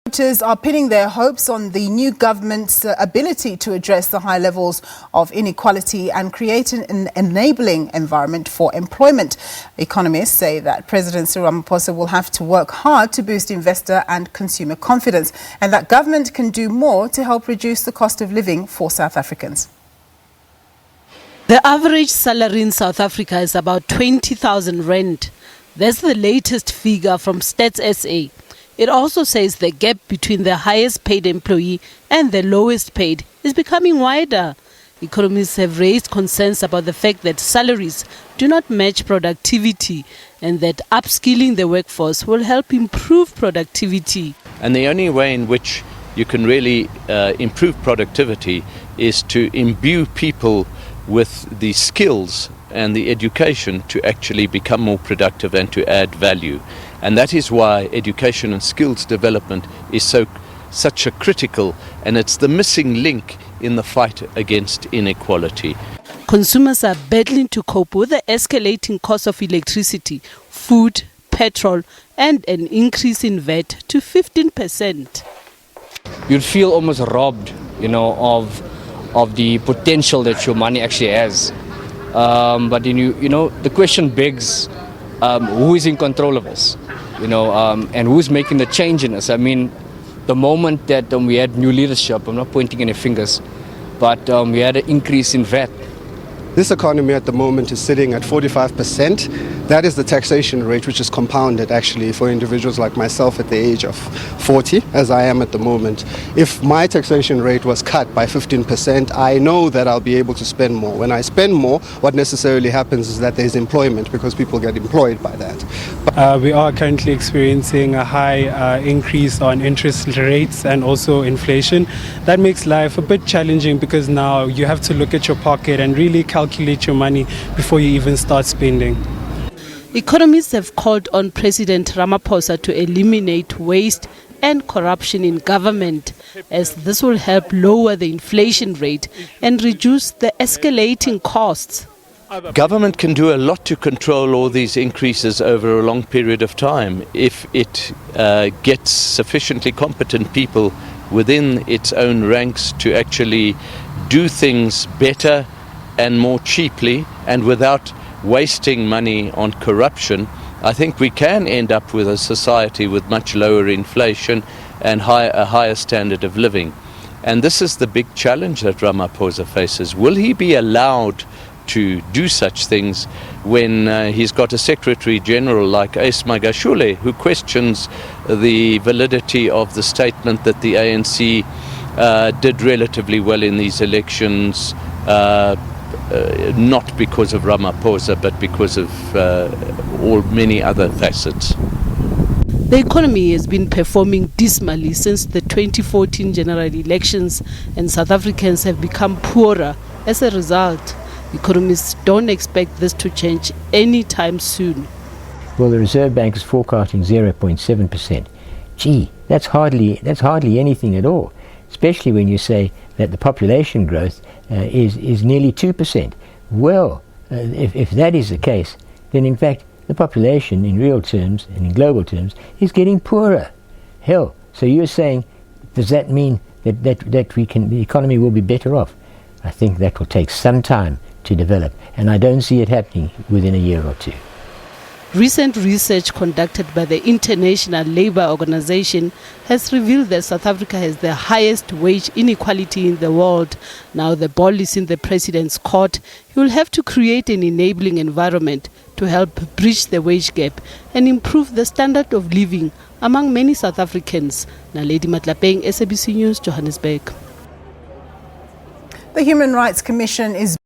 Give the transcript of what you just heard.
Voters are pinning their hopes on the new government's ability to address the high levels of inequality and create an enabling environment for employment. Economists say that President Cyril Ramaphosa will have to work hard to boost investor and consumer confidence, and that government can do more to help reduce the cost of living for South Africans. The average salary in South Africa is about 20,000 rand. That's the latest figure from Stats SA. It also says the gap between the highest paid employee and the lowest paid is becoming wider. Economists have raised concerns about the fact that salaries do not match productivity and that upskilling the workforce will help improve productivity. And the only way in which you can really improve productivity is to imbue people with the skills and the education to actually become more productive and to add value. And that is why education and skills development is such a critical, and it's the missing link in the fight against inequality. Consumers are battling to cope with the escalating cost of electricity, food, petrol, and an increase in VAT to 15%. You'd feel almost robbed, of the potential that your money actually has. But the question begs, who is in control of us? And who's making the change in us? I mean, the moment that we had new leadership, I'm not pointing any fingers, but we had an increase in VAT. This economy at the moment is sitting at 45%. That is the taxation rate, which is compounded actually for individuals like myself at the age of 40, as I am at the moment. If my taxation rate was cut by 15%, I know that I'll be able to spend more. When I spend more, what necessarily happens is that there's employment because people get employed by that. We are currently experiencing a high increase on interest rates and also inflation. That makes life a bit challenging because now you have to look at your pocket and really calculate your money before you even start spending. Economists have called on President Ramaphosa to eliminate waste and corruption in government, as this will help lower the inflation rate and reduce the escalating costs. Government can do a lot to control all these increases over a long period of time if it gets sufficiently competent people within its own ranks to actually do things better and more cheaply and without wasting money on corruption. I think we can end up with a society with much lower inflation and a higher standard of living. And this is the big challenge that Ramaphosa faces. Will he be allowed to do such things when he's got a Secretary General like Ace Magashule, who questions the validity of the statement that the ANC did relatively well in these elections, not because of Ramaphosa, but because of many other facets. The economy has been performing dismally since the 2014 general elections, and South Africans have become poorer as a result. Economists don't expect this to change anytime soon. Well, the Reserve Bank is forecasting 0.7%. Gee, that's hardly anything at all, especially when you say that the population growth is nearly 2%. Well, if that is the case, then in fact the population in real terms and in global terms is getting poorer. Hell, so you're saying, does that mean that the economy will be better off? I think that will take some time to develop, and I don't see it happening within a year or two. Recent research conducted by the International Labour Organization has revealed that South Africa has the highest wage inequality in the world. Now the ball is in the president's court. He will have to create an enabling environment to help bridge the wage gap and improve the standard of living among many South Africans. Naledi Matlapeng, SABC News, Johannesburg. The Human Rights Commission is